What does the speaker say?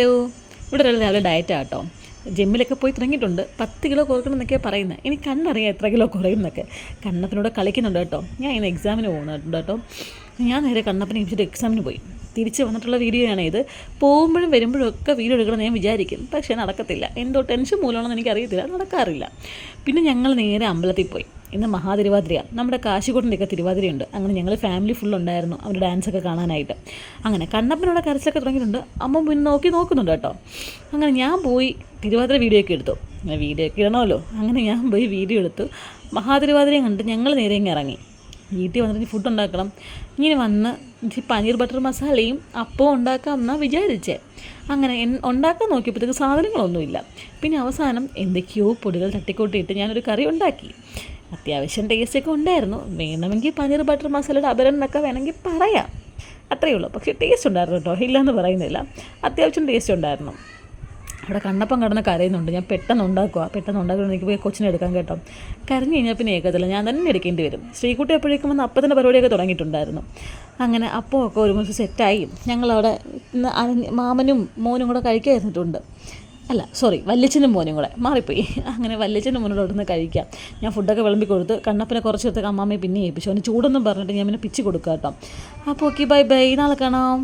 Hello, ഇവിടെ ഒരാൾ രാവിലെ ഡയറ്റാണ് കേട്ടോ. ജിമ്മിലൊക്കെ പോയി തുടങ്ങിയിട്ടുണ്ട്. 10 കിലോ കുറയ്ക്കണം എന്നൊക്കെയാണ് പറയുന്നത്. എനിക്ക് കണ്ണറിയാം എത്ര കിലോ കുറയും എന്നൊക്കെ. കണ്ണപ്പനോട് കളിക്കുന്നുണ്ട് കേട്ടോ. ഞാൻ ഇന്ന് എക്സാമിന് പോകുന്നുണ്ട് കേട്ടോ. ഞാൻ നേരെ കണ്ണപ്പനെ വെച്ചിട്ട് എക്സാമിന് പോയി. തിരിച്ച് വന്നിട്ടുള്ള വീഡിയോ ആണ് ഇത്. പോകുമ്പോഴും വരുമ്പോഴും ഒക്കെ വീഡിയോ എടുക്കണം ഞാൻ വിചാരിക്കും, പക്ഷേ നടക്കത്തില്ല. എന്തോ ടെൻഷൻ മൂലമാണെന്ന് എനിക്കറിയത്തില്ല, നടക്കാറില്ല. പിന്നെ ഞങ്ങൾ നേരെ അമ്പലത്തിൽ പോയി. ഇന്ന് മഹാതിരുവാതിരയാണ്, നമ്മുടെ കാശിക്കോട്ടിൻ്റെയൊക്കെ തിരുവാതിരയുണ്ട്. അങ്ങനെ ഞങ്ങൾ ഫാമിലി ഫുൾ ഉണ്ടായിരുന്നു അവരുടെ ഡാൻസൊക്കെ കാണാനായിട്ട്. അങ്ങനെ കണ്ണപ്പനോടെ കരച്ചിലൊക്കെ തുടങ്ങിയിട്ടുണ്ട്. അമ്മ പിന്നെ നോക്കുന്നുണ്ട് കേട്ടോ. അങ്ങനെ ഞാൻ പോയി തിരുവാതിര വീഡിയോ ഒക്കെ എടുത്തു. വീഡിയോ ഒക്കെ ഇടണമല്ലോ. അങ്ങനെ ഞാൻ പോയി വീഡിയോ എടുത്തു. മഹാതിരുവാതിരയും കണ്ട് ഞങ്ങൾ നേരെ ഇങ്ങ് ഇറങ്ങി. വീട്ടിൽ വന്നിട്ട് ഫുഡ് ഉണ്ടാക്കണം. ഇങ്ങനെ വന്ന് പനീർ ബട്ടർ മസാലയും അപ്പവും ഉണ്ടാക്കാം എന്നാണ് വിചാരിച്ചേ. അങ്ങനെ ഉണ്ടാക്കാൻ നോക്കിയപ്പോഴത്തേക്ക് സാധനങ്ങളൊന്നുമില്ല. പിന്നെ അവസാനം എന്തൊക്കെയോ പൊടികൾ തട്ടിക്കൂട്ടിയിട്ട് ഞാനൊരു കറി ഉണ്ടാക്കി. അത്യാവശ്യം ടേസ്റ്റൊക്കെ ഉണ്ടായിരുന്നു. വേണമെങ്കിൽ പനീർ ബട്ടർ മസാലയുടെ അപരം എന്നൊക്കെ വേണമെങ്കിൽ പറയാം. അത്രയേ ഉള്ളൂ. പക്ഷേ ടേസ്റ്റ് ഉണ്ടായിരുന്നു കേട്ടോ, ഇല്ലയെന്ന് പറയുന്നില്ല. അത്യാവശ്യം ടേസ്റ്റ് ഉണ്ടായിരുന്നു. അവിടെ കണ്ണപ്പം കടന്ന് കരയുന്നുണ്ട്. ഞാൻ പെട്ടെന്ന് ഉണ്ടാക്കുമ്പോൾ എനിക്ക് പോയി കൊച്ചിനെ എടുക്കാൻ കേട്ടോ. കരഞ്ഞു കഴിഞ്ഞാൽ പിന്നെ ഏക്കത്തില്ല, ഞാൻ തന്നെ എടുക്കേണ്ടി വരും. ശ്രീകുട്ടി എപ്പോഴേക്കും വന്ന് അപ്പത്തിൻ്റെ പരിപാടിയൊക്കെ തുടങ്ങിയിട്ടുണ്ടായിരുന്നു. അങ്ങനെ അപ്പമൊക്കെ ഒരുമിച്ച് സെറ്റായി. ഞങ്ങളവിടെ മാമനും മോനും കൂടെ കഴിക്കാൻ ഇരുന്നിട്ടുണ്ട്. വല്യച്ഛനും മോനും കൂടെ മാറിപ്പോയി. അങ്ങനെ വല്യച്ഛനും മോനോട് അവിടെ നിന്ന് കഴിക്കാം. ഞാൻ ഫുഡൊക്കെ വിളമ്പി കൊടുത്ത് കണ്ണപ്പനെ കുറച്ച് ദിവസത്തേക്ക് അമ്മാമ്മയെ പിന്നെ ഏൽപ്പിച്ചു. അവന് ചൂടൊന്നും പറഞ്ഞിട്ട് ഞാൻ പിന്നെ പിച്ച് കൊടുക്കാം കേട്ടോ. അപ്പോൾ ഓക്കെ, ബൈ ബൈ, നാളെ കാണാം.